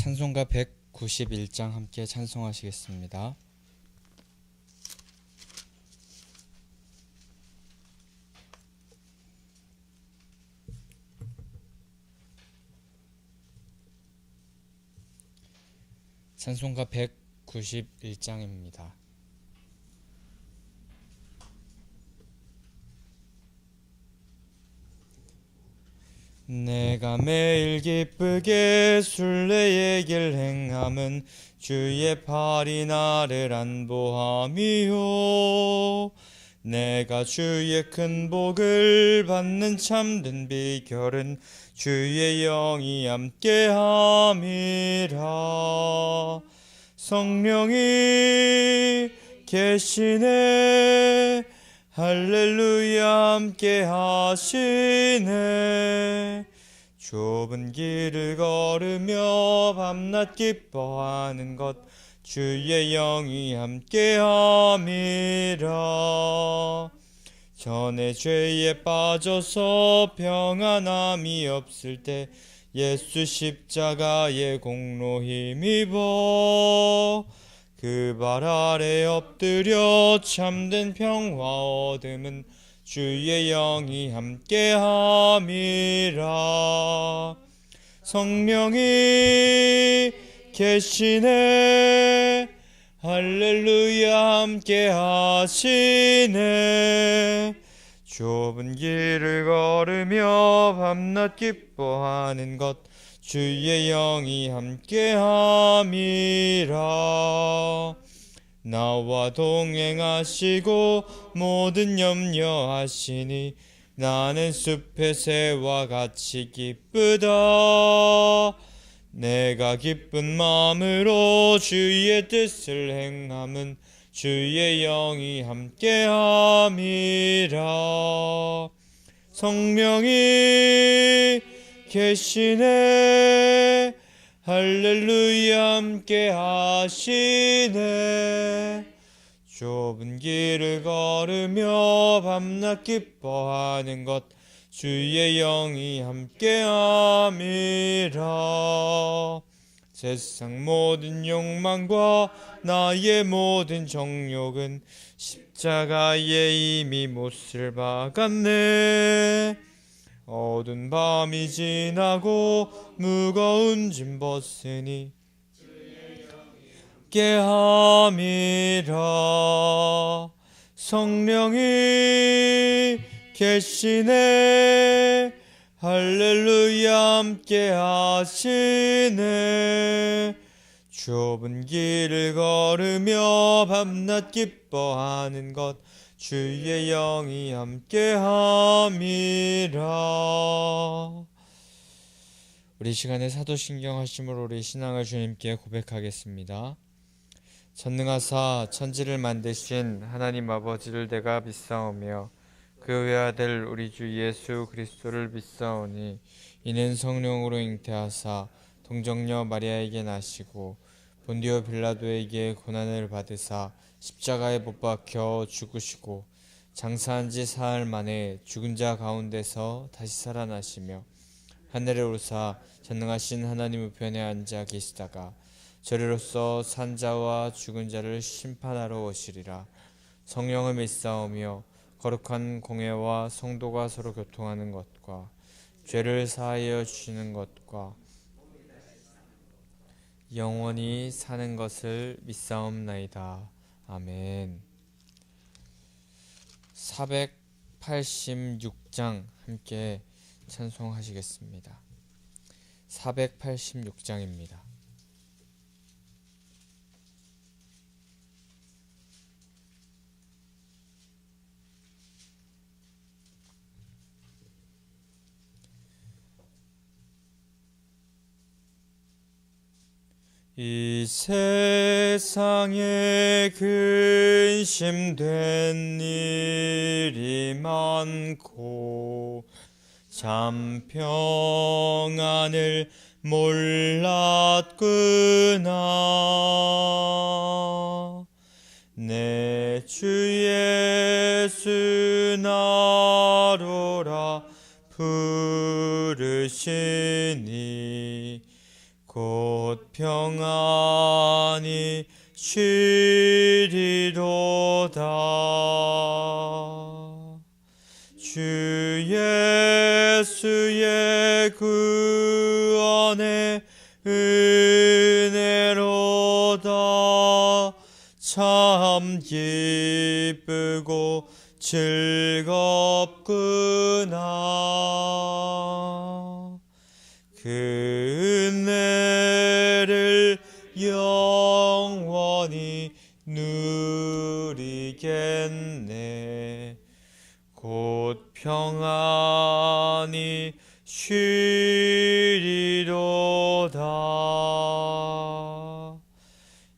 찬송가 191장 함께 찬송하시겠습니다. 찬송가 191장입니다. 내가 매일 기쁘게 순례의 길 행함은 주의 팔이 나를 안보함이요. 내가 주의 큰 복을 받는 참된 비결은 주의 영이 함께함이라. 성령이 계시네, 할렐루야 함께 하시네. 좁은 길을 걸으며 밤낮 기뻐하는 것 주의 영이 함께 함이라. 전에 죄에 빠져서 평안함이 없을 때 예수 십자가의 공로 힘입어 그 발 아래 엎드려 참된 평화 얻음은 주의 영이 함께함이라. 성령이 계시네, 할렐루야 함께 하시네. 좁은 길을 걸으며 밤낮 기뻐하는 것 주의 영이 함께함이라. 나와 동행하시고 모든 염려하시니 나는 숲의 새와 같이 기쁘다. 내가 기쁜 마음으로 주의 뜻을 행함은 주의 영이 함께함이라. 성령이 계시네, 할렐루야 함께 하시네. 좁은 길을 걸으며 밤낮 기뻐하는 것 주의 영이 함께함이라. 세상 모든 욕망과 나의 모든 정욕은 십자가에 이미 못을 박았네. 어두운 밤이 지나고 무거운 짐 벗으니 함께함이라. 성령이 계시네, 할렐루야 함께 하시네. 좁은 길을 걸으며 밤낮 기뻐하는 것 주의 영이 함께함이라. 우리 시간에 사도신경 하심으로 우리 신앙을 주님께 고백하겠습니다. 전능하사 천지를 만드신 하나님 아버지를 내가 믿사오며 그 외아들 우리 주 예수 그리스도를 믿사오니 이는 성령으로 잉태하사 동정녀 마리아에게 나시고 본디오 빌라도에게 고난을 받으사 십자가에 못 박혀 죽으시고 장사한 지 사흘 만에 죽은 자 가운데서 다시 살아나시며 하늘에 오르사 전능하신 하나님 우편에 앉아 계시다가 저리로서 산 자와 죽은 자를 심판하러 오시리라. 성령을 믿사오며 거룩한 공회와 성도가 서로 교통하는 것과 죄를 사하여 주시는 것과 영원히 사는 것을 믿사옵나이다. 아멘. 486장 함께 찬송하시겠습니다. 486장입니다. 이 세상에 근심된 일이 많고 참 평안을 몰랐구나. 내 주 예수 나로라 부르시니 곧 평안히 쉬리로다. 주 예수의 구원의 은혜로다. 참 기쁘고 즐겁구나. 그 은혜를 영원히 누리겠네. 곧 평안히 쉬리로다.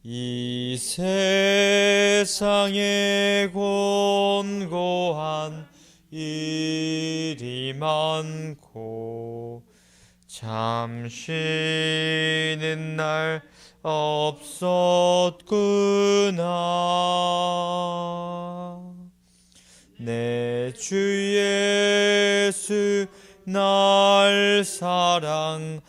이 세상에 곤고한 일이 많고 잠 쉬는 날 없었구나. 내 주 예수 날 사랑하시오니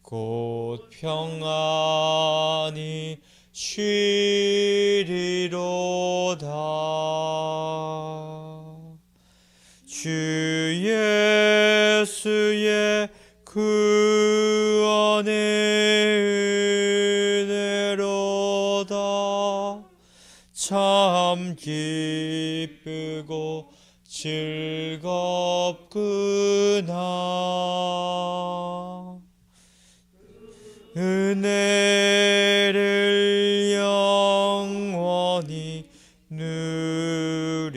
곧 평안히 쉬리로다. 주 예수의 구원의 은혜로다. 참 기쁘고 즐겁구나. 은혜를 영원히 누리겠네.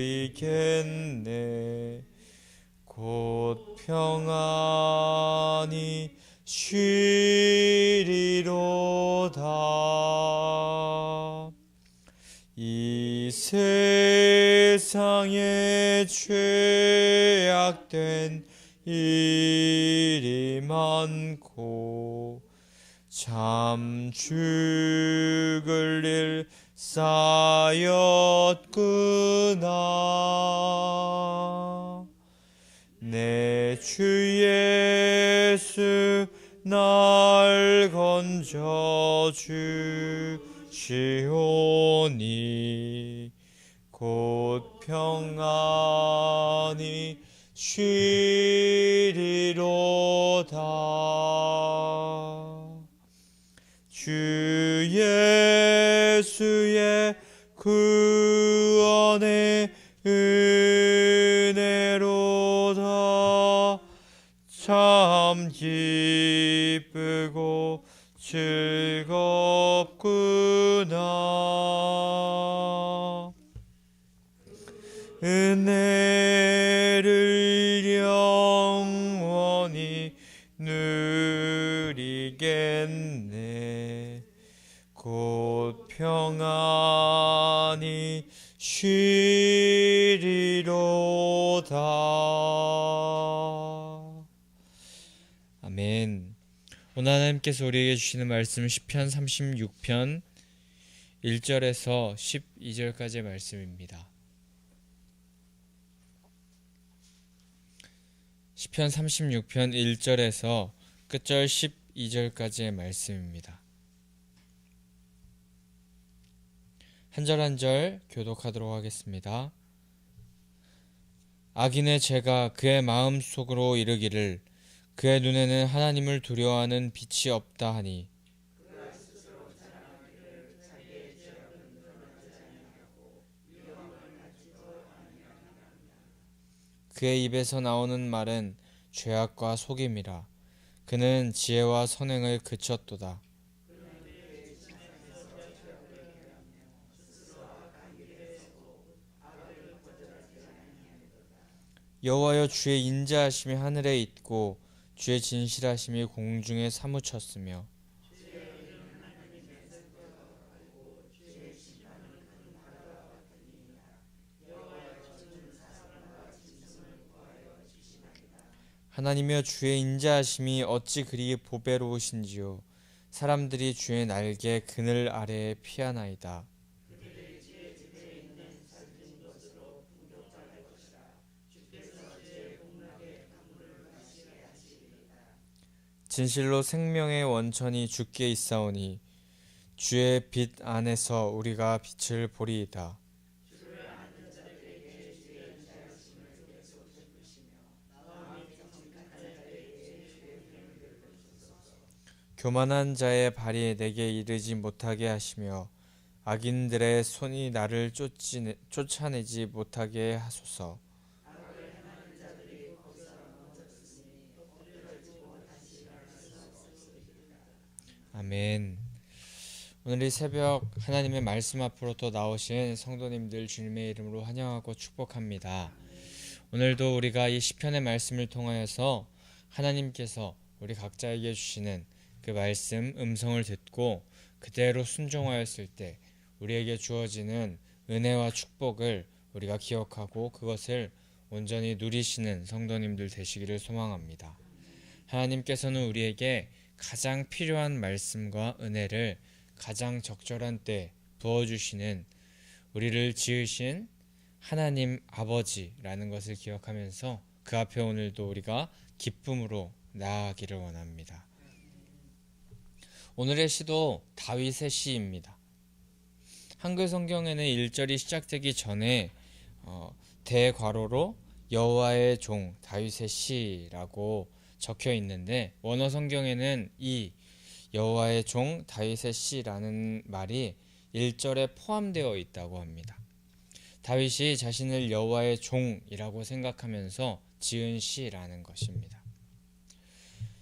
곧 평안히 쉬리로다. 이 세상에 죄악된 일이 많고 참 죽을 일 쌓였구나. 내 주 예수 날 건져 주시오니 곧 평안히 쉬리로다. 주 예수의 구원의 은혜로다. 참 기쁘고 즐겁구나. 은혜를 영원히 누리겠네. 곧 평안히 쉬리로다. 아멘. 오늘 하나님께서 우리에게 주시는 말씀은 시편 36편 1절에서 12절까지의 말씀입니다. 시편 36편 1절에서 끝절 12절까지의 말씀입니다. 한 절 한 절 교독하도록 하겠습니다. 악인의 죄가 그의 마음 속으로 이르기를 그의 눈에는 하나님을 두려워하는 빛이 없다 하니 그의 입에서 나오는 말은 죄악과 속임이라. 그는 지혜와 선행을 그쳤도다. 여호와여, 주의 인자하심이 하늘에 있고 주의 진실하심이 공중에 사무쳤으며 하나님이여, 주의 인자하심이 어찌 그리 보배로우신지요. 사람들이 주의 날개 그늘 아래에 피하나이다. 진실로 생명의 원천이 주께 있사오니 주의 빛 안에서 우리가 빛을 보리이다. 교만한 자의 발이 내게 이르지 못하게 하시며 악인들의 손이 나를 쫓아내지 못하게 하소서. 아멘. 오늘 이 새벽 하나님의 말씀 앞으로 또 나오신 성도님들 주님의 이름으로 환영하고 축복합니다. 오늘도 우리가 이 시편의 말씀을 통하여서 하나님께서 우리 각자에게 주시는 그 말씀 음성을 듣고 그대로 순종하였을 때 우리에게 주어지는 은혜와 축복을 우리가 기억하고 그것을 온전히 누리시는 성도님들 되시기를 소망합니다. 하나님께서는 우리에게 가장 필요한 말씀과 은혜를 가장 적절한 때 부어주시는 우리를 지으신 하나님 아버지라는 것을 기억하면서 그 앞에 오늘도 우리가 기쁨으로 나아가기를 원합니다. 오늘의 시도 다윗의 시입니다. 한글 성경에는 1절이 시작되기 전에 대괄호로 여호와의 종 다윗의 시라고 적혀 있는데 원어 성경에는 이 여호와의 종 다윗의 시라는 말이 1절에 포함되어 있다고 합니다. 다윗이 자신을 여호와의 종이라고 생각하면서 지은 시라는 것입니다.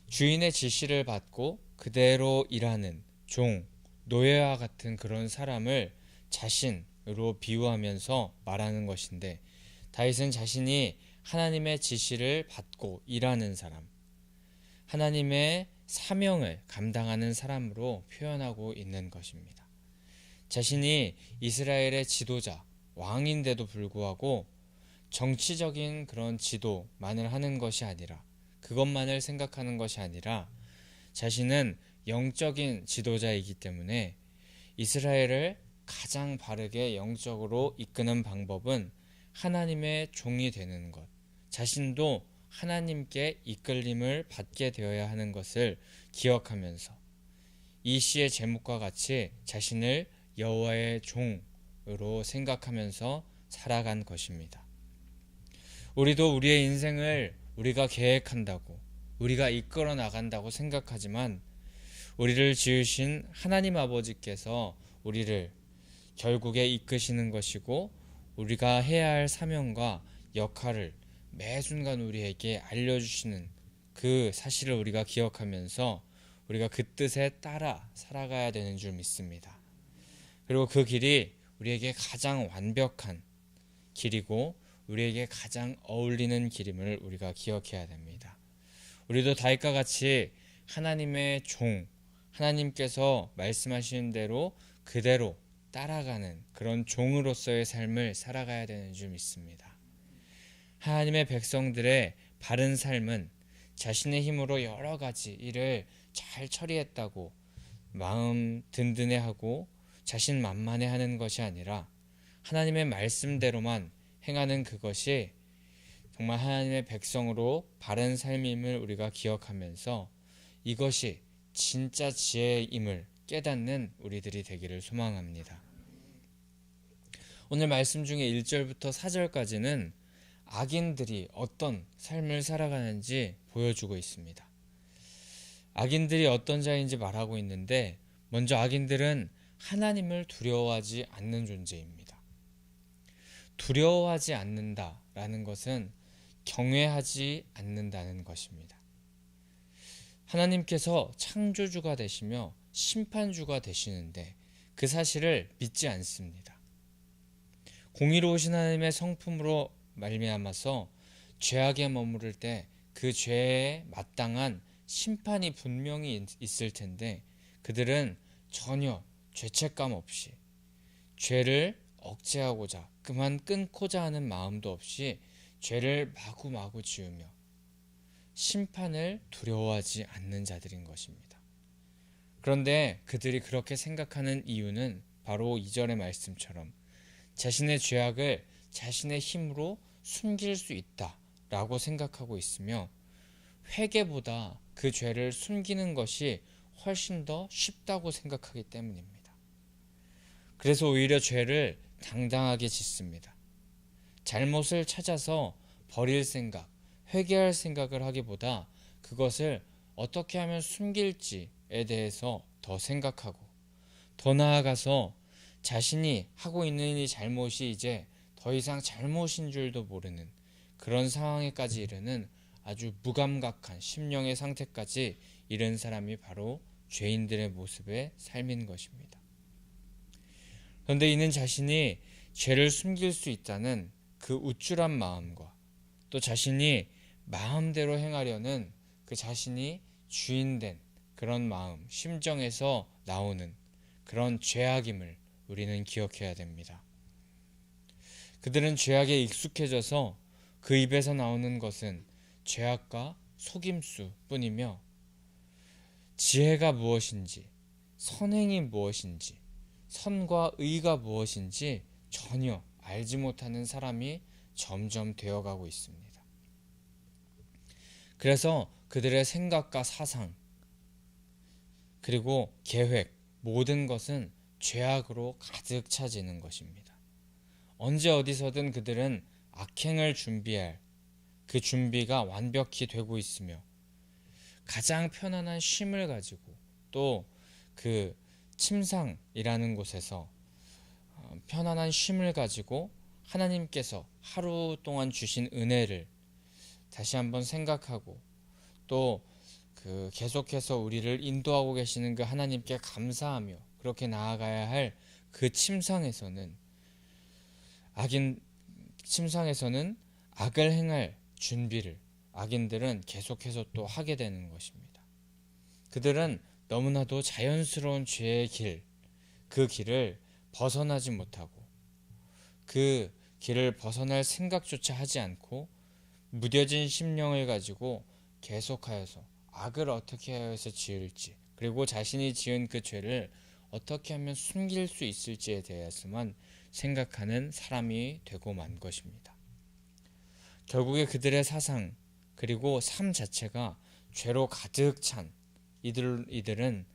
주인의 지시를 받고 그대로 일하는 종, 노예와 같은 그런 사람을 자신으로 비유하면서 말하는 것인데 다윗은 자신이 하나님의 지시를 받고 일하는 사람, 하나님의 사명을 감당하는 사람으로 표현하고 있는 것입니다. 자신이 이스라엘의 지도자, 왕인데도 불구하고 정치적인 그런 지도만을 하는 것이 아니라 그것만을 생각하는 것이 아니라 자신은 영적인 지도자이기 때문에 이스라엘을 가장 바르게 영적으로 이끄는 방법은 하나님의 종이 되는 것, 자신도 하나님께 이끌림을 받게 되어야 하는 것을 기억하면서 이 시의 제목과 같이 자신을 여호와의 종으로 생각하면서 살아간 것입니다. 우리도 우리의 인생을 우리가 계획한다고 우리가 이끌어 나간다고 생각하지만 우리를 지으신 하나님 아버지께서 우리를 결국에 이끄시는 것이고 우리가 해야 할 사명과 역할을 매 순간 우리에게 알려주시는 그 사실을 우리가 기억하면서 우리가 그 뜻에 따라 살아가야 되는 줄 믿습니다. 그리고 그 길이 우리에게 가장 완벽한 길이고 우리에게 가장 어울리는 길임을 우리가 기억해야 됩니다. 우리도 다윗과 같이 하나님의 종, 하나님께서 말씀하시는 대로 그대로 따라가는 그런 종으로서의 삶을 살아가야 되는 줄 믿습니다. 하나님의 백성들의 바른 삶은 자신의 힘으로 여러 가지 일을 잘 처리했다고 마음 든든해하고 자신만만해하는 것이 아니라 하나님의 말씀대로만 행하는 그것이 정말 하나님의 백성으로 바른 삶임을 우리가 기억하면서 이것이 진짜 지혜임을 깨닫는 우리들이 되기를 소망합니다. 오늘 말씀 중에 1절부터 4절까지는 악인들이 어떤 삶을 살아가는지 보여주고 있습니다. 악인들이 어떤 자인지 말하고 있는데 먼저 악인들은 하나님을 두려워하지 않는 존재입니다. 두려워하지 않는다라는 것은 경외하지 않는다는 것입니다. 하나님께서 창조주가 되시며 심판주가 되시는데 그 사실을 믿지 않습니다. 공의로우신 하나님의 성품으로 말미암아서 죄악에 머무를 때 그 죄에 마땅한 심판이 분명히 있을 텐데 그들은 전혀 죄책감 없이 죄를 억제하고자 그만 끊고자 하는 마음도 없이 죄를 마구마구 지으며 심판을 두려워하지 않는 자들인 것입니다. 그런데 그들이 그렇게 생각하는 이유는 바로 2절의 말씀처럼 자신의 죄악을 자신의 힘으로 숨길 수 있다라고 생각하고 있으며 회개보다 그 죄를 숨기는 것이 훨씬 더 쉽다고 생각하기 때문입니다. 그래서 오히려 죄를 당당하게 짓습니다. 잘못을 찾아서 버릴 생각, 회개할 생각을 하기보다 그것을 어떻게 하면 숨길지에 대해서 더 생각하고, 더 나아가서 자신이 하고 있는 이 잘못이 이제 더 이상 잘못인 줄도 모르는 그런 상황에까지 이르는 아주 무감각한 심령의 상태까지 이른 사람이 바로 죄인들의 모습의 삶인 것입니다. 그런데 이는 자신이 죄를 숨길 수 있다는 그 우쭐한 마음과 또 자신이 마음대로 행하려는 그 자신이 주인된 그런 마음, 심정에서 나오는 그런 죄악임을 우리는 기억해야 됩니다. 그들은 죄악에 익숙해져서 그 입에서 나오는 것은 죄악과 속임수 뿐이며 지혜가 무엇인지, 선행이 무엇인지, 선과 의가 무엇인지 전혀 알지 못하는 사람이 점점 되어가고 있습니다. 그래서 그들의 생각과 사상, 그리고 계획, 모든 것은 죄악으로 가득 차지는 것입니다. 언제 어디서든 그들은 악행을 준비할 그 준비가 완벽히 되고 있으며 가장 편안한 쉼을 가지고 또 그 침상이라는 곳에서 편안한 쉼을 가지고 하나님께서 하루 동안 주신 은혜를 다시 한번 생각하고 또 그 계속해서 우리를 인도하고 계시는 그 하나님께 감사하며 그렇게 나아가야 할 그 침상에서는 악을 행할 준비를 악인들은 계속해서 또 하게 되는 것입니다. 그들은 너무나도 자연스러운 죄의 길, 그 길을 벗어나지 못하고 그 길을 벗어날 생각조차 하지 않고 무뎌진 심령을 가지고 계속하여서 악을 어떻게 하여서 지을지, 그리고 자신이 지은 그 죄를 어떻게 하면 숨길 수 있을지에 대해서만 생각하는 사람이 되고 만 것입니다. 결국에 그들의 사상 그리고 삶 자체가 죄로 가득 찬 이들은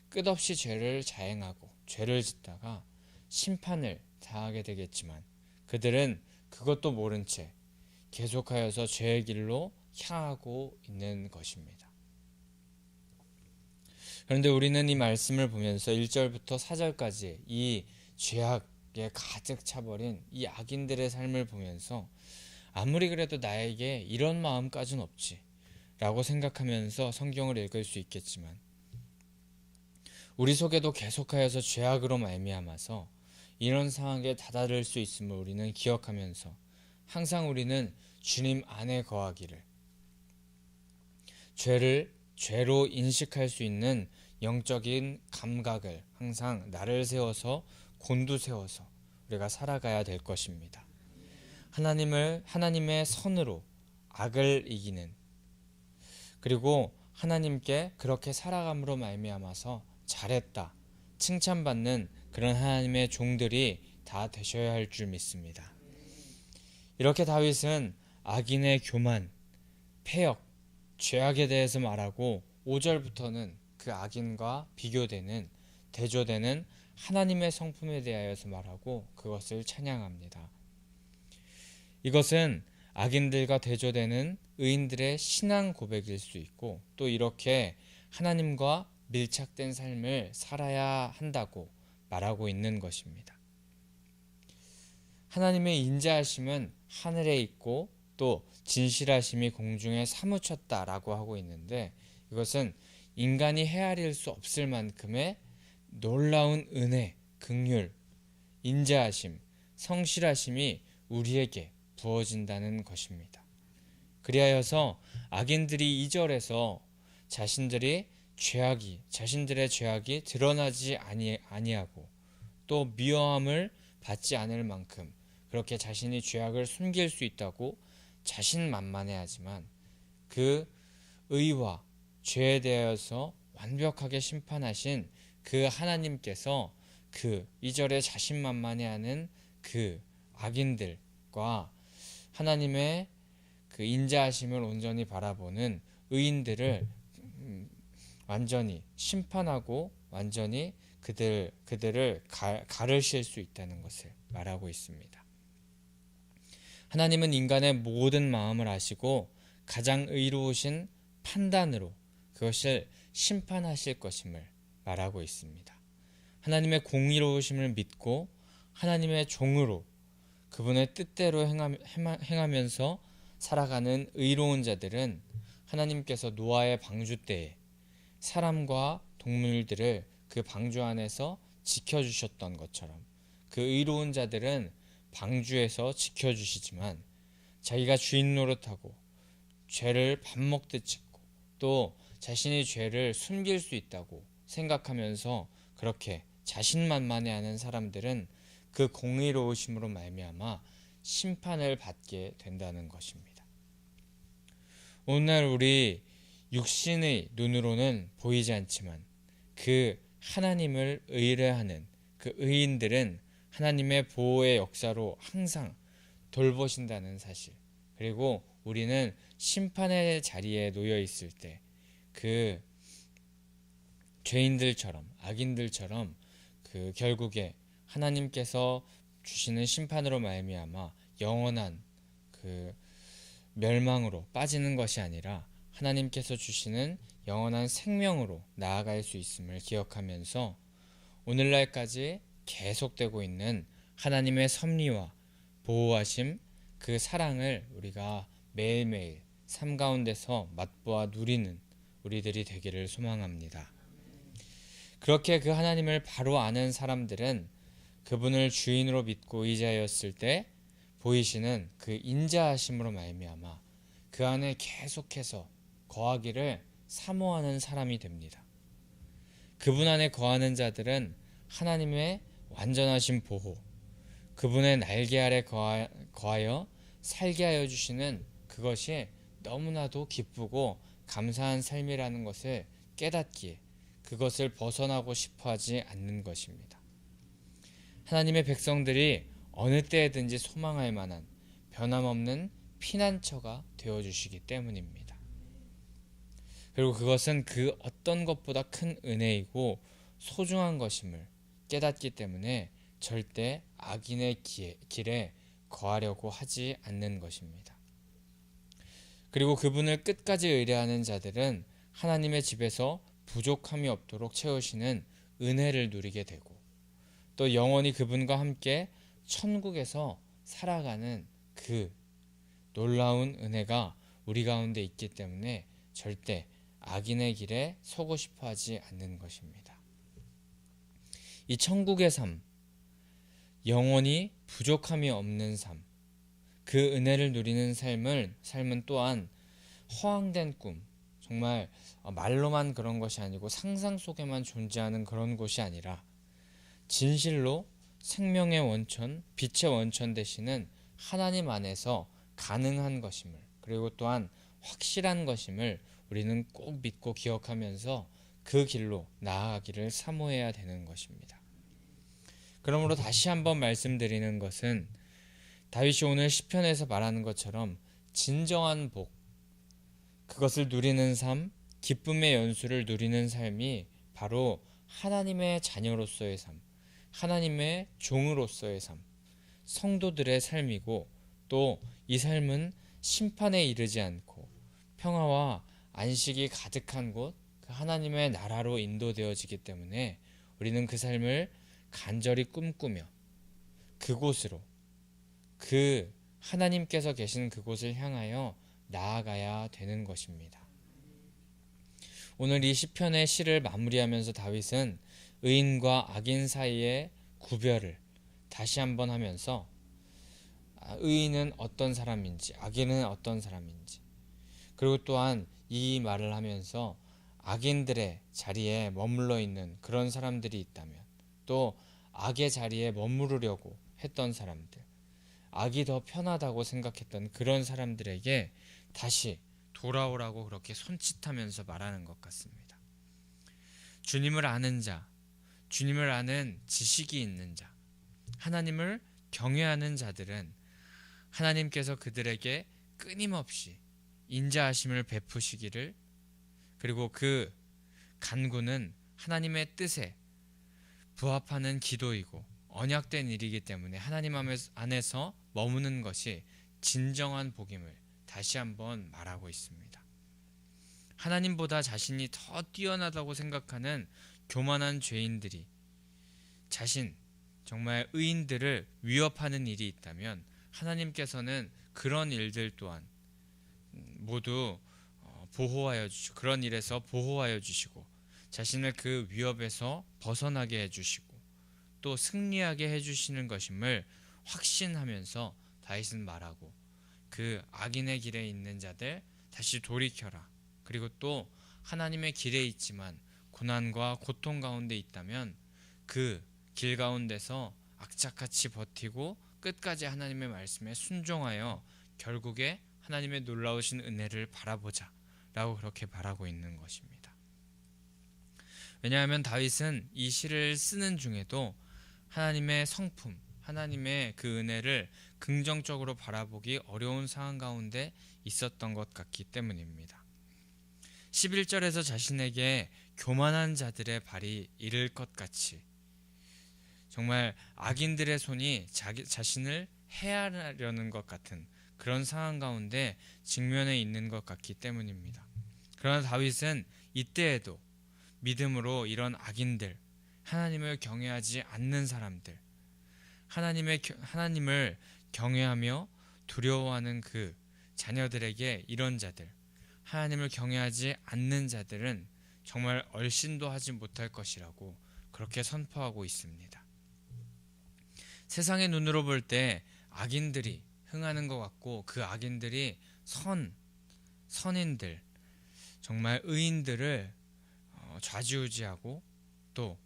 끝없이 죄를 자행하고 죄를 짓다가 심판을 당하게 되겠지만 그들은 그것도 모른 채 계속하여서 죄의 길로 향하고 있는 것입니다. 그런데 우리는 이 말씀을 보면서 1절부터 4절까지 이 죄악에 가득 차버린 이 악인들의 삶을 보면서 아무리 그래도 나에게 이런 마음까지는 없지 라고 생각하면서 성경을 읽을 수 있겠지만 우리 속에도 계속하여서 죄악으로 말미암아서 이런 상황에 다다를 수 있음을 우리는 기억하면서 항상 우리는 주님 안에 거하기를, 죄를 죄로 인식할 수 있는 영적인 감각을 항상 나를 세워서 곤두세워서 우리가 살아가야 될 것입니다. 하나님의 선으로 악을 이기는, 그리고 하나님께 그렇게 살아감으로 말미암아서 잘했다 칭찬받는 그런 하나님의 종들이 다 되셔야 할 줄 믿습니다. 이렇게 다윗은 악인의 교만, 패역, 죄악에 대해서 말하고 5절부터는 그 악인과 비교되는 대조되는 하나님의 성품에 대하여서 말하고 그것을 찬양합니다. 이것은 악인들과 대조되는 의인들의 신앙 고백일 수 있고 또 이렇게 하나님과 밀착된 삶을 살아야 한다고 말하고 있는 것입니다. 하나님의 인자하심은 하늘에 있고 또 진실하심이 공중에 사무쳤다라고 하고 있는데 이것은 인간이 헤아릴 수 없을 만큼의 놀라운 은혜, 긍휼, 인자하심, 성실하심이 우리에게 부어진다는 것입니다. 그리하여서 악인들이 2절에서 자신들의 죄악이 드러나지 아니하고 또 미워함을 받지 않을 만큼 그렇게 자신이 죄악을 숨길 수 있다고 자신만만해하지만 그 의와 죄에 대하여서 완벽하게 심판하신 그 하나님께서 그 2절에 자신만만해하는 그 악인들과 하나님의 그 인자하심을 온전히 바라보는 의인들을 완전히 심판하고 완전히 그들을 가르실 수 있다는 것을 말하고 있습니다. 하나님은 인간의 모든 마음을 아시고 가장 의로우신 판단으로 그것을 심판하실 것임을 말하고 있습니다. 하나님의 공의로우심을 믿고 하나님의 종으로 그분의 뜻대로 행하면서 살아가는 의로운 자들은 하나님께서 노아의 방주 때에 사람과 동물들을 그 방주 안에서 지켜주셨던 것처럼 그 의로운 자들은 방주에서 지켜주시지만 자기가 주인 노릇하고 죄를 밥 먹듯 짓고 또 자신이 죄를 숨길 수 있다고 생각하면서 그렇게 자신만만해하는 사람들은 그 공의로우심으로 말미암아 심판을 받게 된다는 것입니다. 오늘 우리 육신의 눈으로는 보이지 않지만 그 하나님을 의뢰하는 그 의인들은 하나님의 보호의 역사로 항상 돌보신다는 사실, 그리고 우리는 심판의 자리에 놓여 있을 때 그 죄인들처럼 악인들처럼 그 결국에 하나님께서 주시는 심판으로 말미암아 영원한 그 멸망으로 빠지는 것이 아니라 하나님께서 주시는 영원한 생명으로 나아갈 수 있음을 기억하면서 오늘날까지 계속되고 있는 하나님의 섭리와 보호하심, 그 사랑을 우리가 매일매일 삶 가운데서 맛보아 누리는 우리들이 되기를 소망합니다. 그렇게 그 하나님을 바로 아는 사람들은 그분을 주인으로 믿고 의지하였을 때 보이시는 그 인자하심으로 말미암아 그 안에 계속해서 거하기를 사모하는 사람이 됩니다. 그분 안에 거하는 자들은 하나님의 완전하신 보호, 그분의 날개 아래 거하여 살게 하여 주시는 그것이 너무나도 기쁘고 감사한 삶이라는 것을 깨닫기에 그것을 벗어나고 싶어 하지 않는 것입니다. 하나님의 백성들이 어느 때에든지 소망할 만한 변함없는 피난처가 되어주시기 때문입니다. 그리고 그것은 그 어떤 것보다 큰 은혜이고 소중한 것임을 깨닫기 때문에 절대 악인의 길에 거하려고 하지 않는 것입니다. 그리고 그분을 끝까지 의뢰하는 자들은 하나님의 집에서 부족함이 없도록 채우시는 은혜를 누리게 되고 또 영원히 그분과 함께 천국에서 살아가는 그 놀라운 은혜가 우리 가운데 있기 때문에 절대 악인의 길에 서고 싶어 하지 않는 것입니다. 이 천국의 삶, 영원히 부족함이 없는 삶, 그 은혜를 누리는 삶은 또한 허황된 꿈, 정말 말로만 그런 것이 아니고 상상 속에만 존재하는 그런 곳이 아니라 진실로 생명의 원천, 빛의 원천 되시는 하나님 안에서 가능한 것임을, 그리고 또한 확실한 것임을 우리는 꼭 믿고 기억하면서 그 길로 나아가기를 사모해야 되는 것입니다. 그러므로 다시 한번 말씀드리는 것은 다윗이 오늘 시편에서 말하는 것처럼 진정한 복, 그것을 누리는 삶, 기쁨의 연수를 누리는 삶이 바로 하나님의 자녀로서의 삶, 하나님의 종으로서의 삶, 성도들의 삶이고 또 이 삶은 심판에 이르지 않고 평화와 안식이 가득한 곳, 그 하나님의 나라로 인도되어지기 때문에 우리는 그 삶을 간절히 꿈꾸며 그곳으로, 그 하나님께서 계신 그곳을 향하여 나아가야 되는 것입니다. 오늘 이 시편의 시를 마무리하면서 다윗은 의인과 악인 사이의 구별을 다시 한번 하면서 의인은 어떤 사람인지 악인은 어떤 사람인지, 그리고 또한 이 말을 하면서 악인들의 자리에 머물러 있는 그런 사람들이 있다면 또 악의 자리에 머무르려고 했던 사람들, 악이 더 편하다고 생각했던 그런 사람들에게 다시 돌아오라고 그렇게 손짓하면서 말하는 것 같습니다. 주님을 아는 자, 주님을 아는 지식이 있는 자, 하나님을 경외하는 자들은 하나님께서 그들에게 끊임없이 인자하심을 베푸시기를, 그리고 그 간구는 하나님의 뜻에 부합하는 기도이고 언약된 일이기 때문에 하나님 안에서 머무는 것이 진정한 복임을 다시 한번 말하고 있습니다. 하나님보다 자신이 더 뛰어나다고 생각하는 교만한 죄인들이 정말 의인들을 위협하는 일이 있다면 하나님께서는 그런 일들 또한 모두 보호하여 주시고 그런 일에서 보호하여 주시고 자신을 그 위협에서 벗어나게 해주시고 또 승리하게 해주시는 것임을 확신하면서 다윗은 말하고 그 악인의 길에 있는 자들 다시 돌이켜라. 그리고 또 하나님의 길에 있지만 고난과 고통 가운데 있다면 그 길 가운데서 악착같이 버티고 끝까지 하나님의 말씀에 순종하여 결국에 하나님의 놀라우신 은혜를 바라보자 라고 그렇게 말하고 있는 것입니다. 왜냐하면 다윗은 이 시를 쓰는 중에도 하나님의 성품, 하나님의 그 은혜를 긍정적으로 바라보기 어려운 상황 가운데 있었던 것 같기 때문입니다. 11절에서 자신에게 교만한 자들의 발이 이를 것 같이 정말 악인들의 손이 자신을 해하려는 것 같은 그런 상황 가운데 직면해 있는 것 같기 때문입니다. 그러나 다윗은 이때에도 믿음으로 이런 악인들, 하나님을 경외하지 않는 사람들, 하나님을 경외하며 두려워하는 그 자녀들에게 이런 자들, 하나님을 경외하지 않는 자들은 정말 얼씬도 하지 못할 것이라고 그렇게 선포하고 있습니다. 세상의 눈으로 볼 때 악인들이 흥하는 것 같고 그 악인들이 선인들, 정말 의인들을 좌지우지하고 또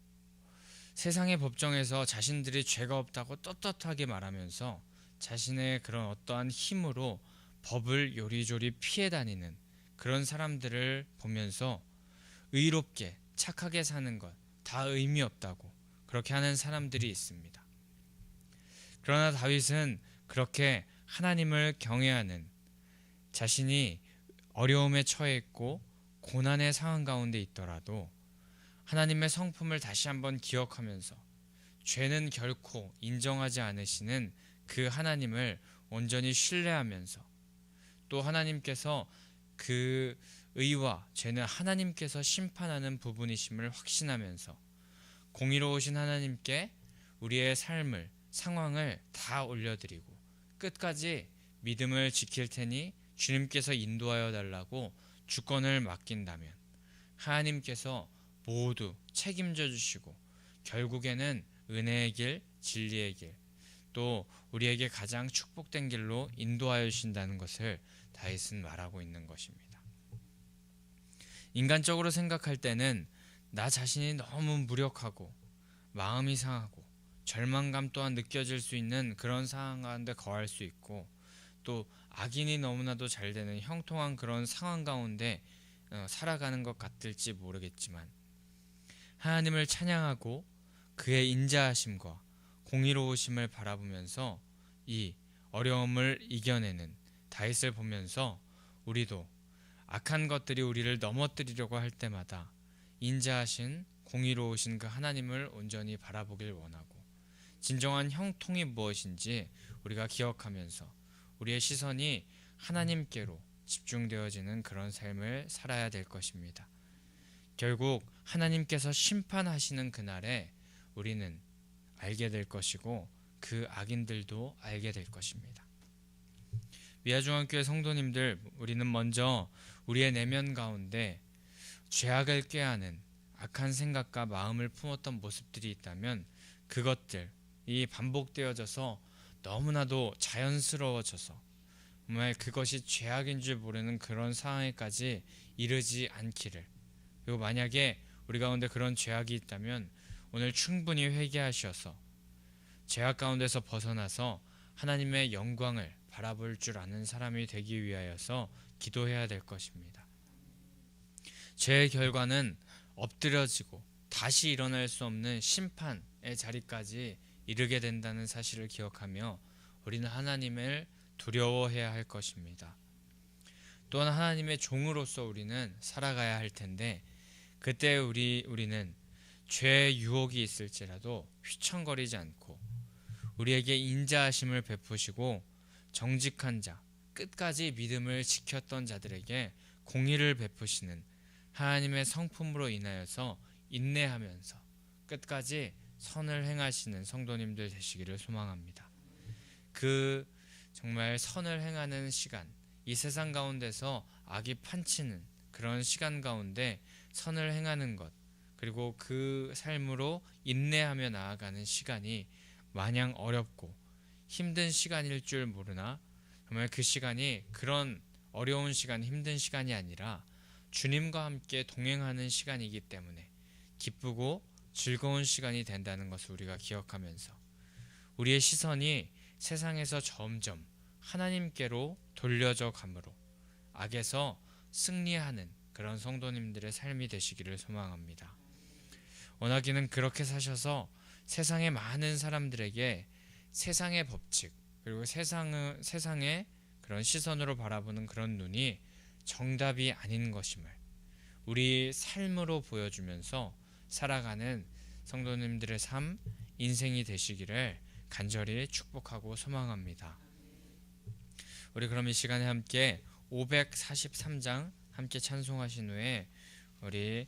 세상의 법정에서 자신들이 죄가 없다고 떳떳하게 말하면서 자신의 그런 어떠한 힘으로 법을 요리조리 피해 다니는 그런 사람들을 보면서 의롭게 착하게 사는 것 다 의미 없다고 그렇게 하는 사람들이 있습니다. 그러나 다윗은 그렇게 하나님을 경외하는 자신이 어려움에 처해 있고 고난의 상황 가운데 있더라도 하나님의 성품을 다시 한번 기억하면서 죄는 결코 인정하지 않으시는 그 하나님을 온전히 신뢰하면서 또 하나님께서 그 의와 죄는 하나님께서 심판하는 부분이심을 확신하면서 공의로우신 하나님께 우리의 삶을 상황을 다 올려드리고 끝까지 믿음을 지킬 테니 주님께서 인도하여 달라고 주권을 맡긴다면 하나님께서 모두 책임져 주시고 결국에는 은혜의 길, 진리의 길, 또 우리에게 가장 축복된 길로 인도하여 주신다는 것을 다윗은 말하고 있는 것입니다. 인간적으로 생각할 때는 나 자신이 너무 무력하고 마음이 상하고 절망감 또한 느껴질 수 있는 그런 상황 가운데 거할 수 있고 또 악인이 너무나도 잘 되는 형통한 그런 상황 가운데 살아가는 것 같을지 모르겠지만 하나님을 찬양하고 그의 인자하심과 공의로우심을 바라보면서 이 어려움을 이겨내는 다윗을 보면서 우리도 악한 것들이 우리를 넘어뜨리려고 할 때마다 인자하신 공의로우신 그 하나님을 온전히 바라보길 원하고 진정한 형통이 무엇인지 우리가 기억하면서 우리의 시선이 하나님께로 집중되어지는 그런 삶을 살아야 될 것입니다. 결국 하나님께서 심판하시는 그날에 우리는 알게 될 것이고 그 악인들도 알게 될 것입니다. 미아중앙교회 성도님들, 우리는 먼저 우리의 내면 가운데 죄악을 꾀하는 악한 생각과 마음을 품었던 모습들이 있다면 그것들이 반복되어져서 너무나도 자연스러워져서 정말 그것이 죄악인 줄 모르는 그런 상황에까지 이르지 않기를, 그리고 만약에 우리 가운데 그런 죄악이 있다면 오늘 충분히 회개하셔서 죄악 가운데서 벗어나서 하나님의 영광을 바라볼 줄 아는 사람이 되기 위하여서 기도해야 될 것입니다. 죄의 결과는 엎드려지고 다시 일어날 수 없는 심판의 자리까지 이르게 된다는 사실을 기억하며 우리는 하나님을 두려워해야 할 것입니다. 또한 하나님의 종으로서 우리는 살아가야 할 텐데, 그때 우리는 죄의 유혹이 있을지라도 휘청거리지 않고 우리에게 인자하심을 베푸시고 정직한 자, 끝까지 믿음을 지켰던 자들에게 공의를 베푸시는 하나님의 성품으로 인하여서 인내하면서 끝까지 선을 행하시는 성도님들 되시기를 소망합니다. 그 정말 선을 행하는 시간, 이 세상 가운데서 악이 판치는 그런 시간 가운데 선을 행하는 것, 그리고 그 삶으로 인내하며 나아가는 시간이 마냥 어렵고 힘든 시간일 줄 모르나, 정말 그 시간이 그런 어려운 시간, 힘든 시간이 아니라 주님과 함께 동행하는 시간이기 때문에 기쁘고 즐거운 시간이 된다는 것을 우리가 기억하면서 우리의 시선이 세상에서 점점 하나님께로 돌려져 가므로 악에서 승리하는 그런 성도님들의 삶이 되시기를 소망합니다. 원하기는 그렇게 사셔서 세상의 많은 사람들에게 세상의 법칙, 그리고 세상의 그런 시선으로 바라보는 그런 눈이 정답이 아닌 것임을 우리 삶으로 보여주면서 살아가는 성도님들의 삶, 인생이 되시기를 간절히 축복하고 소망합니다. 우리 그럼 이 시간에 함께 543장 함께 찬송하신 후에 우리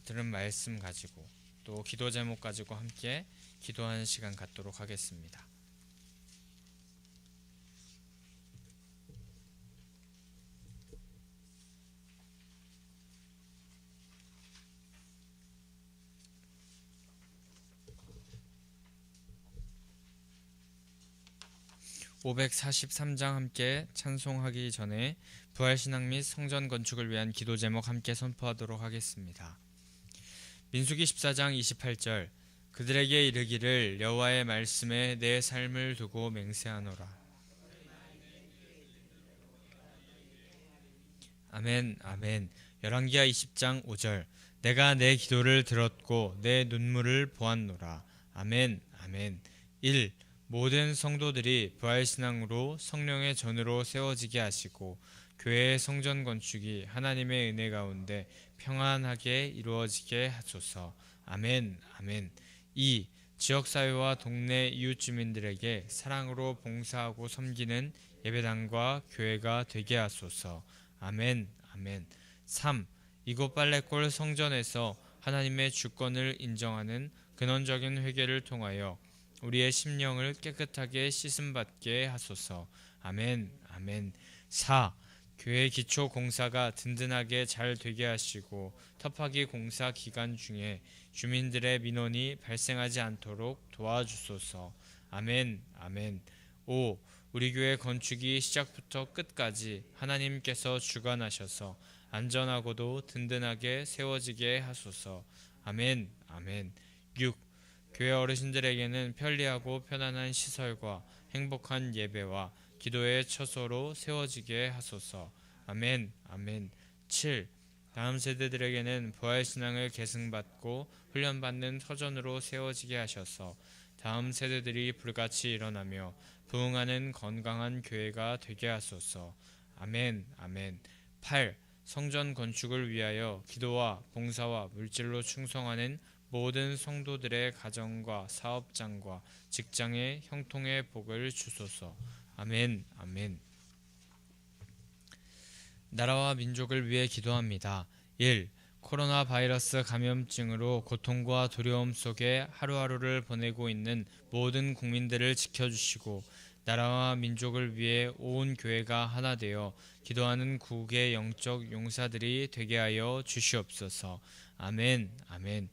들은 말씀 가지고 또 기도 제목 가지고 함께 기도하는 시간 갖도록 하겠습니다. 543장 함께 찬송하기 전에 부활신앙 및 성전 건축을 위한 기도 제목 함께 선포하도록 하겠습니다. 민수기 14장 28절 그들에게 이르기를 여호와의 말씀에 내 삶을 두고 맹세하노라. 아멘 아멘. 열왕기하 20장 5절 내가 내 기도를 들었고 내 눈물을 보았노라. 아멘 아멘. 1. 모든 성도들이 부활신앙으로 성령의 전으로 세워지게 하시고 교회의 성전 건축이 하나님의 은혜 가운데 평안하게 이루어지게 하소서. 아멘 아멘. 2. 지역사회와 동네 이웃주민들에게 사랑으로 봉사하고 섬기는 예배당과 교회가 되게 하소서. 아멘 아멘. 3. 이곳 빨래골 성전에서 하나님의 주권을 인정하는 근원적인 회개를 통하여 우리의 심령을 깨끗하게 씻음받게 하소서. 아멘 아멘. 4. 교회 기초 공사가 든든하게 잘 되게 하시고 터파기 공사 기간 중에 주민들의 민원이 발생하지 않도록 도와주소서. 아멘 아멘. 5. 우리 교회 건축이 시작부터 끝까지 하나님께서 주관하셔서 안전하고도 든든하게 세워지게 하소서. 아멘 아멘. 6. 교회 어르신들에게는 편리하고 편안한 시설과 행복한 예배와 기도의 처소로 세워지게 하소서. 아멘 아멘. 7. 다음 세대들에게는 부활신앙을 계승받고 훈련받는 터전으로 세워지게 하셔서 다음 세대들이 불같이 일어나며 부흥하는 건강한 교회가 되게 하소서. 아멘 아멘. 8. 성전 건축을 위하여 기도와 봉사와 물질로 충성하는 모든 성도들의 가정과 사업장과 직장의 형통의 복을 주소서. 아멘 아멘. 나라와 민족을 위해 기도합니다. 1. 코로나 바이러스 감염증으로 고통과 두려움 속에 하루하루를 보내고 있는 모든 국민들을 지켜주시고 나라와 민족을 위해 온 교회가 하나 되어 기도하는 국의 영적 용사들이 되게 하여 주시옵소서. 아멘 아멘.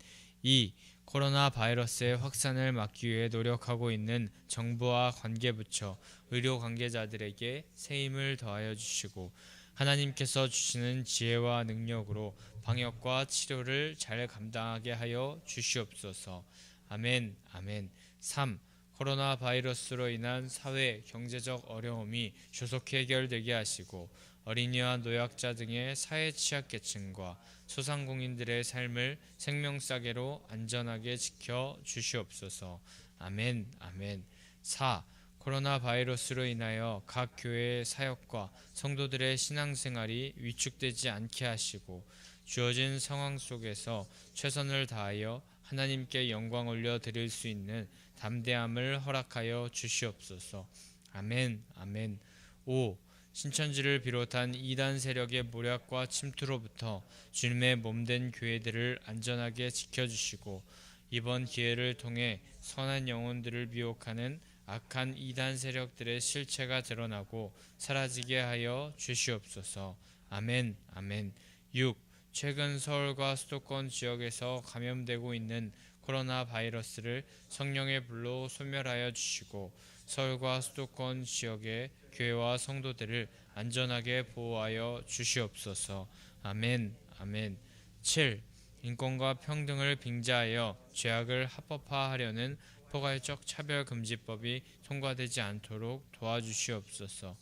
2. 코로나 바이러스의 확산을 막기 위해 노력하고 있는 정부와 관계부처, 의료 관계자들에게 새 힘을 더하여 주시고 하나님께서 주시는 지혜와 능력으로 방역과 치료를 잘 감당하게 하여 주시옵소서. 아멘 아멘. 3. 코로나 바이러스로 인한 사회, 경제적 어려움이 조속히 해결되게 하시고 어린이와 노약자 등의 사회 취약계층과 소상공인들의 삶을 생명싸개로 안전하게 지켜 주시옵소서. 아멘 아멘. 4. 코로나 바이러스로 인하여 각 교회의 사역과 성도들의 신앙생활이 위축되지 않게 하시고 주어진 상황 속에서 최선을 다하여 하나님께 영광 올려 드릴 수 있는 담대함을 허락하여 주시옵소서. 아멘. 아멘. 5. 신천지를 비롯한 이단 세력의 모략과 침투로부터 주님의 몸된 교회들을 안전하게 지켜주시고 이번 기회를 통해 선한 영혼들을 미혹하는 악한 이단 세력들의 실체가 드러나고 사라지게 하여 주시옵소서. 아멘. 아멘. 6. 최근 서울과 수도권 지역에서 감염되고 있는 코로나 바이러스를 성령의 불로 소멸하여 주시고 서울과 수도권 지역의 교회와 성도들을 안전하게 보호하여 주시옵소서. 아멘. 아멘. 7. 인권과 평등을 빙자하여 죄악을 합법화하려는 포괄적 차별금지법이 통과되지 않도록 도와주시옵소서.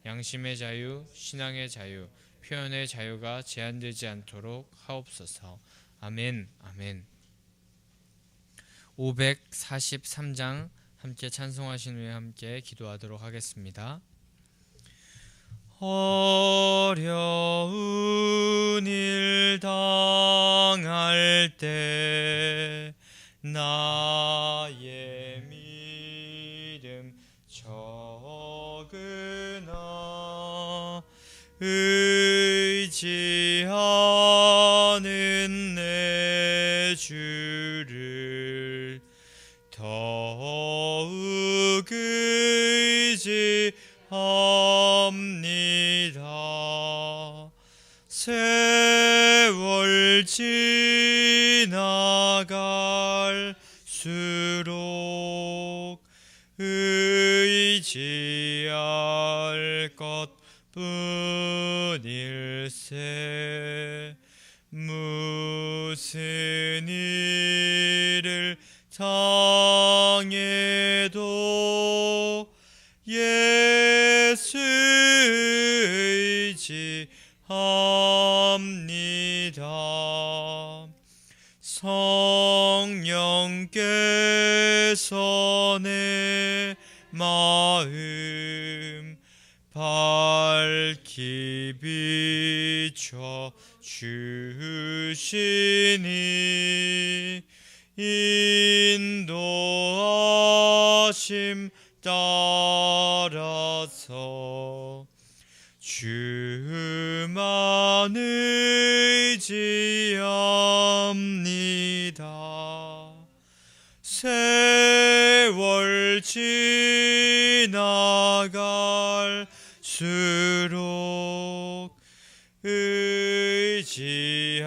양심의 자유, 신앙의 자유, 표현의 자유가 제한되지 않도록 하옵소서. 아멘. 아멘. 543장 함께 찬송하신 후에 함께 기도하도록 하겠습니다. 어려운 일 당할 때 나의 믿음 적으나 의지하는 내 주를 더욱 의지합니다. 세월 지나갈수록 의지할 것뿐일세. 무슨 일을 당해도 예수 의지합니다. 성령께서 내 마음 밝히 비춰 주시니 인도하심 따라서 주만 의지합니다. 세월 지나갈수록 의지할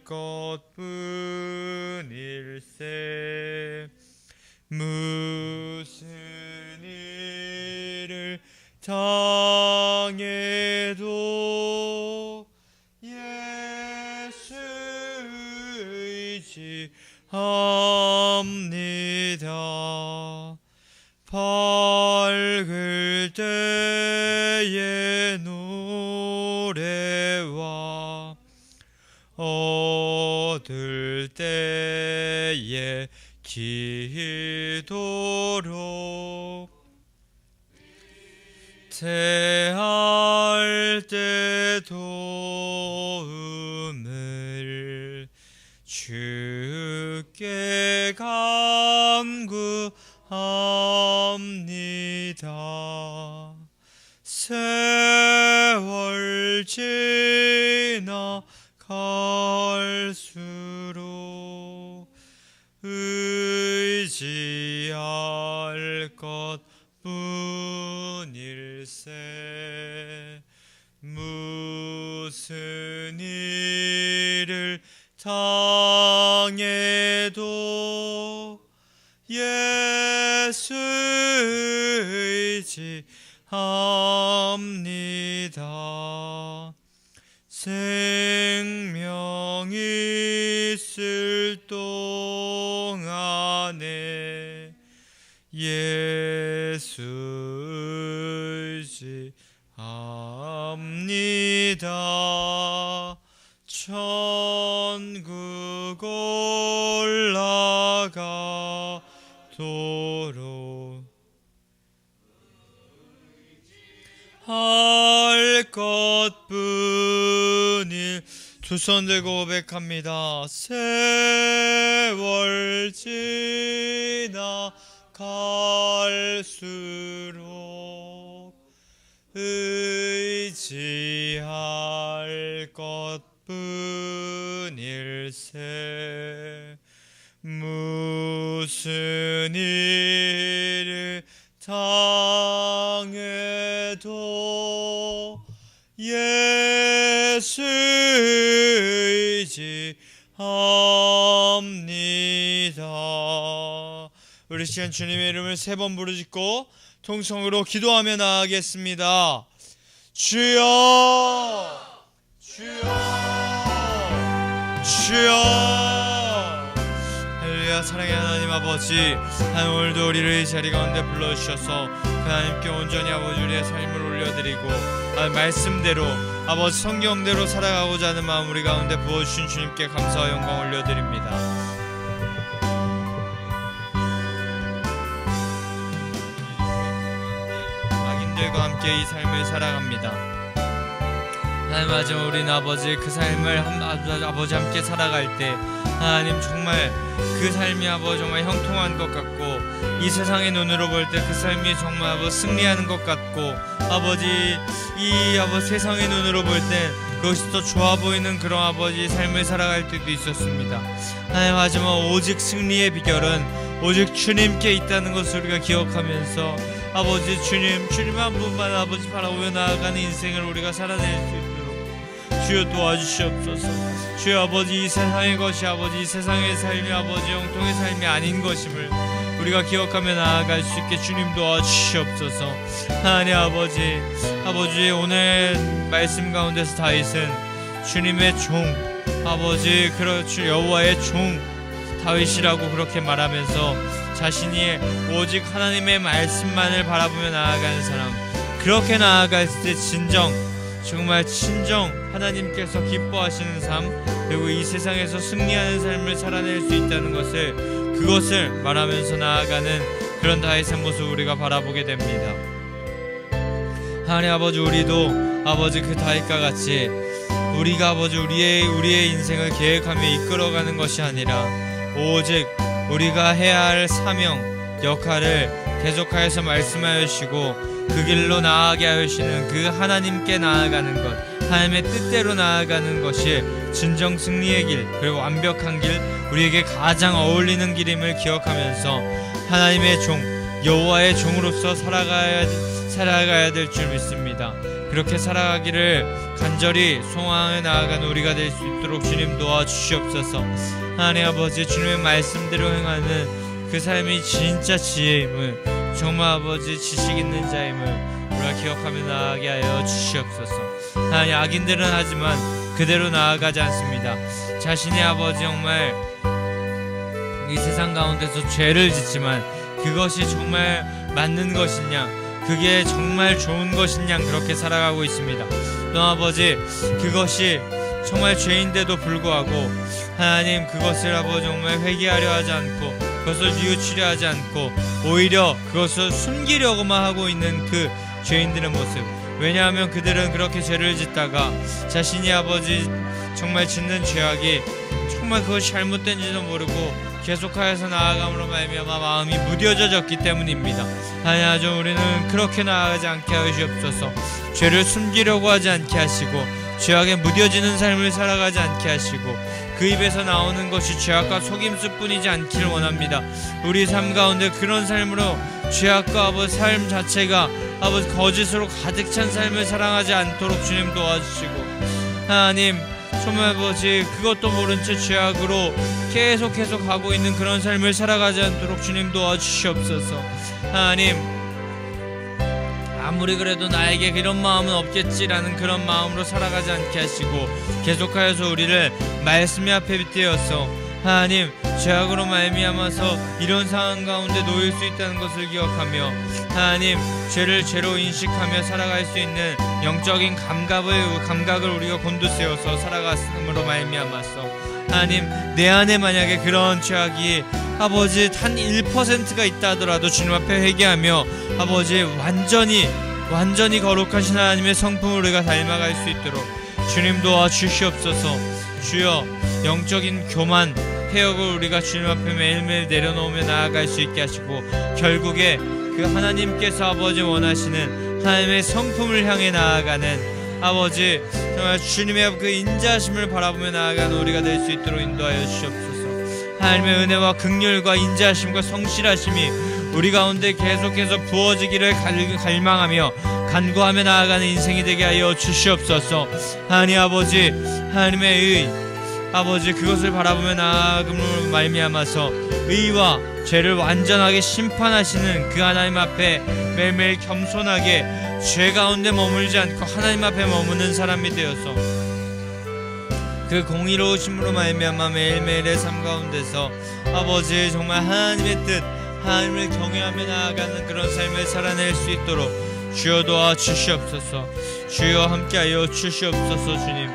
것뿐일세. 무슨 일을 당해도 예수 의지합니다. 밝을 때의 노래와 어두울 때의 기도로 대할 때 도움을 주께 간구합니다. 세월 지나갈수록 의지할 것뿐일세. 무슨 일을 당해도 예수 의지합니다. 생명 있을 동안에 예수 의지합니다. 천국 올라가도록 할 것뿐일 두 손 들고 고백합니다. 세월 지나갈수록 의지할 것뿐일세. 무슨 일을 당해도 예수 의지합니다. 우리 시간 주님의 이름을 3번 부르짖고 통성으로 기도하며 나아가겠습니다. 주여, 주여, 주여. 할렐루야. 사랑의 하나님 아버지, 오늘도 우리를 이 자리 가운데 불러주셔서 하나님께 온전히 아버지 우리의 삶을 올려드리고 말씀대로 아버지 성경대로 살아가고자 하는 마음 우리 가운데 부어주신 주님께 감사와 영광 올려드립니다. 악인들과 함께 이 삶을 살아갑니다. 하나님, 하지만 우리는 아버지 그 삶을 아버지 함께 살아갈 때 하나님 정말 그 삶이 아버지 정말 형통한 것 같고 이 세상의 눈으로 볼 때 그 삶이 정말 아버지 승리하는 것 같고 아버지 이 아버지 세상의 눈으로 볼 때 그것이 더 좋아 보이는 그런 아버지 삶을 살아갈 때도 있었습니다. 하나님, 하지만 오직 승리의 비결은 오직 주님께 있다는 것을 우리가 기억하면서 아버지 주님 한 분만 아버지 바라보며 나아가는 인생을 우리가 살아낼 수 있도록 주여 도와주시옵소서. 주여 아버지 이 세상의 것이 아버지 이 세상의 삶이 아버지 영통의 삶이 아닌 것임을 우리가 기억하며 나아갈 수 있게 주님 도와주시옵소서. 하나님 아버지 오늘 말씀 가운데서 다윗은 주님의 종 아버지 그렇죠 여호와의 종 다윗이라고 그렇게 말하면서 자신이 오직 하나님의 말씀만을 바라보며 나아가는 사람, 그렇게 나아갈 때 정말 친정 하나님께서 기뻐하시는 삶, 그리고 이 세상에서 승리하는 삶을 살아낼 수 있다는 그것을 말하면서 나아가는 그런 다윗의 모습 우리가 바라보게 됩니다. 하나님 아버지, 우리도 아버지 그 다윗과 같이 우리가 아버지 우리의 인생을 계획하며 이끌어가는 것이 아니라 오직 우리가 해야 할 사명 역할을 계속하여서 말씀하여 주시고 그 길로 나아가게 하시는 그 하나님께 나아가는 것, 하나님의 뜻대로 나아가는 것이 진정 승리의 길, 그리고 완벽한 길, 우리에게 가장 어울리는 길임을 기억하면서 하나님의 종, 여호와의 종으로서 살아가야 될 줄 믿습니다. 그렇게 살아가기를 간절히 소망해 나아가는 우리가 될 수 있도록 주님 도와주시옵소서. 하나님 아버지, 주님의 말씀대로 행하는 그 삶이 진짜 지혜임을, 정말 아버지 지식 있는 자임을 우리가 기억하며 나아가게 하여 주시옵소서. 하나님, 악인들은 하지만 그대로 나아가지 않습니다. 자신의 아버지 정말 이 세상 가운데서 죄를 짓지만 그것이 정말 맞는 것이냐, 그게 정말 좋은 것이냐, 그렇게 살아가고 있습니다. 또 아버지 그것이 정말 죄인데도 불구하고 하나님 그것을 아버지 정말 회개하려 하지 않고 그것을 뉘우치려 하지 않고 오히려 그것을 숨기려고만 하고 있는 그 죄인들의 모습, 왜냐하면 그들은 그렇게 죄를 짓다가 자신이 아버지 정말 짓는 죄악이 정말 그것이 잘못된지도 모르고 계속하여서 나아감으로 말미암아 마음이 무뎌져졌기 때문입니다. 하나님, 우리는 그렇게 나아가지 않게 하시옵소서. 죄를 숨기려고 하지 않게 하시고 죄악에 무뎌지는 삶을 살아가지 않게 하시고 그 입에서 나오는 것이 죄악과 속임수뿐이지 않기를 원합니다. 우리 삶 가운데 그런 삶으로 죄악과 아버지 삶 자체가 아버지 거짓으로 가득 찬 삶을 살아가지 않도록 주님 도와주시고, 하나님 정말 아버지 그것도 모른 채 죄악으로 계속 가고 있는 그런 삶을 살아가지 않도록 주님 도와주시옵소서. 하나님, 아무리 그래도 나에게 그런 마음은 없겠지라는 그런 마음으로 살아가지 않게 하시고 계속하여서 우리를 말씀의 앞에 빗대어서 하나님 죄악으로 말미암아서 이런 상황 가운데 놓일 수 있다는 것을 기억하며 하나님 죄를 죄로 인식하며 살아갈 수 있는 영적인 감각을 우리가 곤두세워서 살아갔음으로 말미암아서 하나님 내 안에 만약에 그런 죄악이 아버지 단 1%가 있다 하더라도 주님 앞에 회개하며 아버지 완전히 완전히 거룩하신 하나님의 성품을 우리가 닮아갈 수 있도록 주님 도와주시옵소서. 주여, 영적인 교만, 폐역을 우리가 주님 앞에 매일매일 내려놓으며 나아갈 수 있게 하시고, 결국에 그 하나님께서 아버지 원하시는 하나님의 성품을 향해 나아가는 아버지, 정말 주님의 그 인자하심을 바라보며 나아가는 우리가 될 수 있도록 인도하여 주시옵소서. 하나님의 은혜와 긍휼과 인자하심과 성실하심이 우리 가운데 계속해서 부어지기를 갈망하며 간구하며 나아가는 인생이 되게 하여 주시옵소서. 하나님 아버지, 하나님의 의 아버지, 그것을 바라보며 나아감으로 말미암아서 의와 죄를 완전하게 심판하시는 그 하나님 앞에 매일매일 겸손하게 죄 가운데 머물지 않고 하나님 앞에 머무는 사람이 되어서 그 공의로우심으로 말미암아 매일매일의 삶 가운데서 아버지, 정말 하나님의 뜻, 하나님을 경외하며 나아가는 그런 삶을 살아낼 수 있도록 주여 도와주시옵소서. 주여 함께하여 주시옵소서. 주님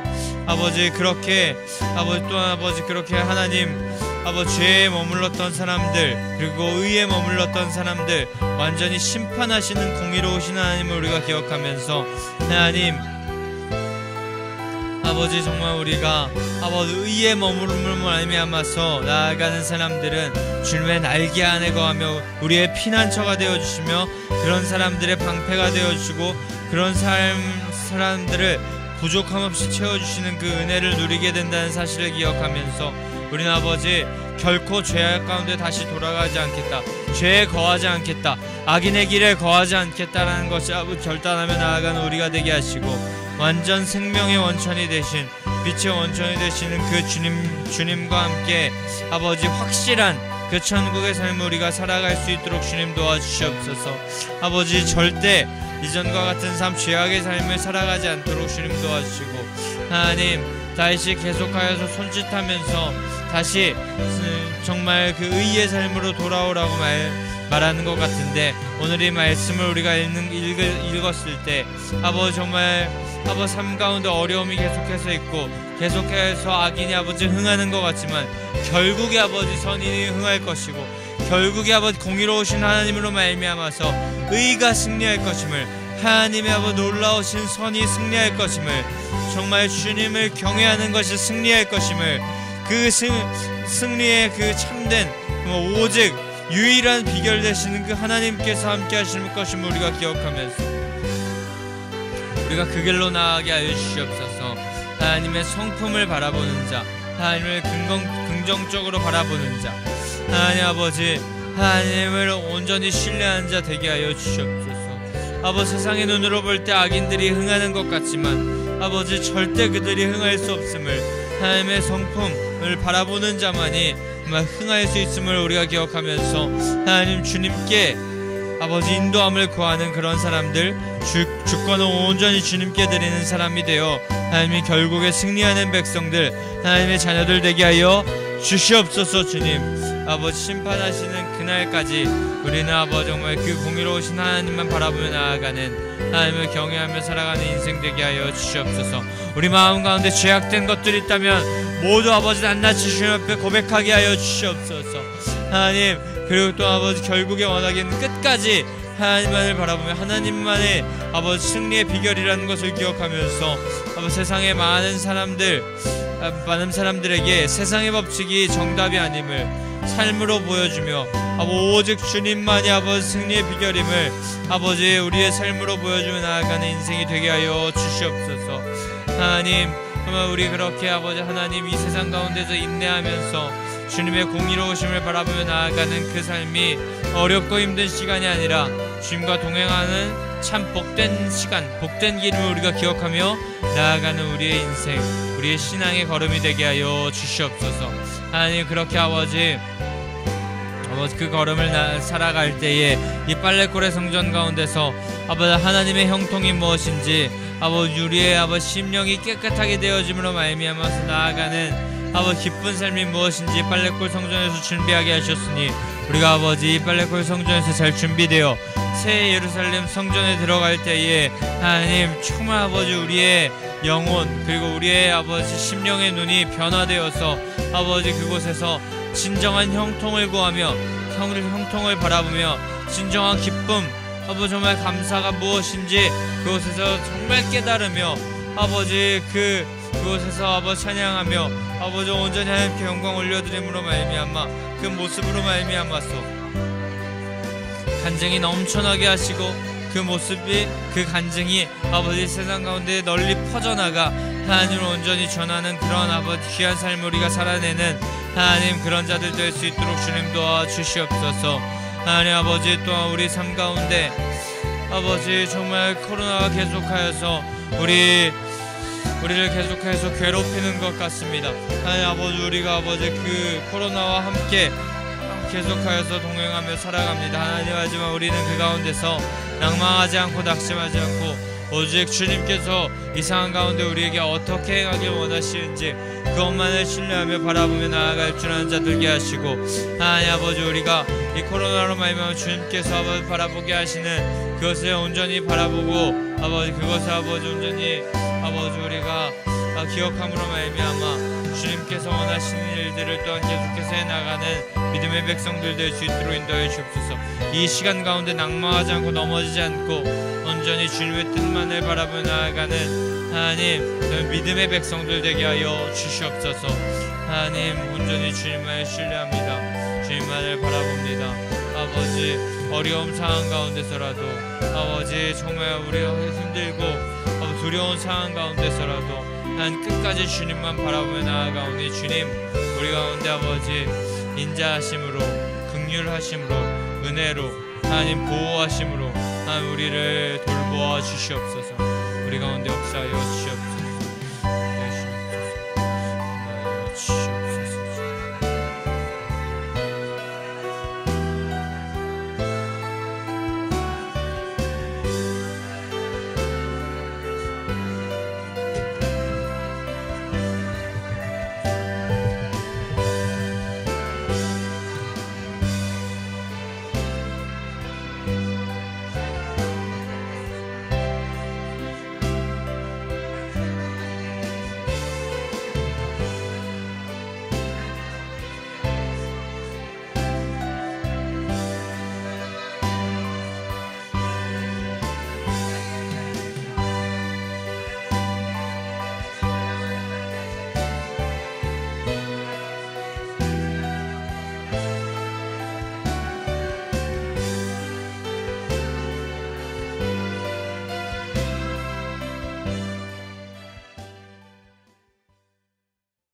아버지, 그렇게 아버지 또한 아버지 그렇게 하나님 아버지 죄에 머물렀던 사람들, 그리고 의에 머물렀던 사람들 완전히 심판하시는 공의로우신 하나님을 우리가 기억하면서, 하나님 아버지, 정말 우리가 아버지 의에 머무름을 말미암아서 나아가는 사람들은 주님의 날개 안에 거하며 우리의 피난처가 되어주시며 그런 사람들의 방패가 되어주시고 그런 사람들을 부족함 없이 채워주시는 그 은혜를 누리게 된다는 사실을 기억하면서, 우리는 아버지 결코 죄 가운데 다시 돌아가지 않겠다, 죄에 거하지 않겠다, 악인의 길에 거하지 않겠다라는 것을 아버지 결단하며 나아가는 우리가 되게 하시고, 완전 생명의 원천이 되신, 빛의 원천이 되시는 그 주님과 함께 아버지 확실한 그 천국의 삶을 우리가 살아갈 수 있도록 주님 도와주시옵소서. 아버지, 절대 이전과 같은 삶, 죄악의 삶을 살아가지 않도록 주님 도와주시고, 하나님 다시 계속하여서 손짓하면서 다시 정말 그 의의 삶으로 돌아오라고 말하는 것 같은데, 오늘 이 말씀을 우리가 읽었을 때 아버지, 정말 아버지 삶 가운데 어려움이 계속해서 있고 계속해서 악인이 아버지 흥하는 것 같지만 결국에 아버지 선인이 흥할 것이고, 결국에 아버지 공의로우신 하나님으로 말미암아서 의가 승리할 것임을, 하나님의 아버지 놀라우신 선이 승리할 것임을, 정말 주님을 경외하는 것이 승리할 것임을, 그 승리의 그 참된 오직 유일한 비결 되시는 그 하나님께서 함께 하시는 것임을 우리가 기억하면서 우리가 그 길로 나아가게 하여 주시옵소서. 하나님의 성품을 바라보는 자, 하나님을 긍정적으로 바라보는 자, 하나님 아버지, 하나님을 온전히 신뢰하는 자 되게 하여 주시옵소서. 아버지, 세상의 눈으로 볼 때 악인들이 흥하는 것 같지만 아버지 절대 그들이 흥할 수 없음을, 하나님의 성품을 바라보는 자만이 흥할 수 있음을 우리가 기억하면서, 하나님 주님께 아버지 인도함을 구하는 그런 사람들, 주권을 온전히 주님께 드리는 사람이 되어 하나님이 결국에 승리하는 백성들, 하나님의 자녀들 되게 하여 주시옵소서. 주님 아버지, 심판하시는 그날까지 우리는 아버지 정말 그 공의로우신 하나님만 바라보며 나아가는, 하나님을 경외하며 살아가는 인생 되게 하여 주시옵소서. 우리 마음 가운데 죄악된 것들이 있다면 모두 아버지 낱낱이 주님 앞에 고백하게 하여 주시옵소서. 하나님, 그리고 또 아버지 결국에 원하기는 끝까지 하나님만을 바라보며 하나님만의 아버지 승리의 비결이라는 것을 기억하면서 아버지 세상의 많은 사람들에게 세상의 법칙이 정답이 아님을 삶으로 보여주며 오직 주님만이 아버지 승리의 비결임을 아버지 우리의 삶으로 보여주며 나아가는 인생이 되게 하여 주시옵소서. 하나님, 정말 우리 그렇게 아버지 하나님 이 세상 가운데서 인내하면서 주님의 공의로우심을 바라보며 나아가는 그 삶이 어렵고 힘든 시간이 아니라 주님과 동행하는 참 복된 시간, 복된 길을 우리가 기억하며 나아가는 우리의 인생, 우리의 신앙의 걸음이 되게 하여 주시옵소서. 하나님, 그렇게 아버지 그 걸음을 살아갈 때에 이 빨래골의 성전 가운데서 아버지 하나님의 형통이 무엇인지, 아버지 우리의 아버지 심령이 깨끗하게 되어짐으로 말미암아서 나아가는 아버지 기쁜 삶이 무엇인지 빨래골 성전에서 준비하게 하셨으니, 우리가 아버지 이 빨래골 성전에서 잘 준비되어 새 예루살렘 성전에 들어갈 때에 하나님 정말 아버지 우리의 영혼, 그리고 우리의 아버지 심령의 눈이 변화되어서 아버지 그곳에서 진정한 형통을 구하며 형통을 바라보며 진정한 기쁨, 아버지 정말 감사가 무엇인지 그곳에서 정말 깨달으며 아버지 그곳에서 아버지 찬양하며 아버지 온전히 하나님께 영광 올려드림으로 말미암아 그 모습으로 말미암아서 간증이 넘쳐나게 하시고 그 모습이 그 간증이 아버지 세상 가운데 널리 퍼져나가 하나님을 온전히 전하는 그런 아버지 귀한 삶을 우리가 살아내는 하나님 그런 자들 될 수 있도록 주님 도와주시옵소서. 하나님 아버지 또한 우리 삶 가운데 아버지 정말 코로나가 계속하여서 우리를 계속해서 괴롭히는 것 같습니다. 하나님 아버지 우리가 아버지 그 코로나와 함께 계속하여서 동행하며 살아갑니다. 하나님 하지만 우리는 그 가운데서 낭망하지 않고 낙심하지 않고 오직 주님께서 이 상황 가운데 우리에게 어떻게 행하길 원하시는지 그것만을 신뢰하며 바라보며 나아갈 줄 아는 자 되게 하시고 하나님 아버지 우리가 이 코로나로 말미암아 주님께서 아버지 바라보게 하시는 그것을 온전히 바라보고 아버지 그것을 아버지 온전히 아버지 우리가 기억함으로 말미암아 주님께서 원하시는 일들을 또한 계속해서 해나가는 믿음의 백성들 될 수 있도록 인도해 주옵소서. 이 시간 가운데 낭망하지 않고 넘어지지 않고 온전히 주님의 뜻만을 바라보며 나아가는 하나님 믿음의 백성들 되게 하여 주시옵소서. 하나님 온전히 주님만을 신뢰합니다. 주님만을 바라봅니다. 아버지 어려움 상황 가운데서라도 아버지 정말 우리가 힘들고 두려운 상황 가운데서라도 난 끝까지 주님만 바라보며 나아가오니 주님 우리 가운데 아버지 인자하심으로 긍휼하심으로 은혜로 하나님 보호하심으로 하나님 우리를 돌보아 주시옵소서.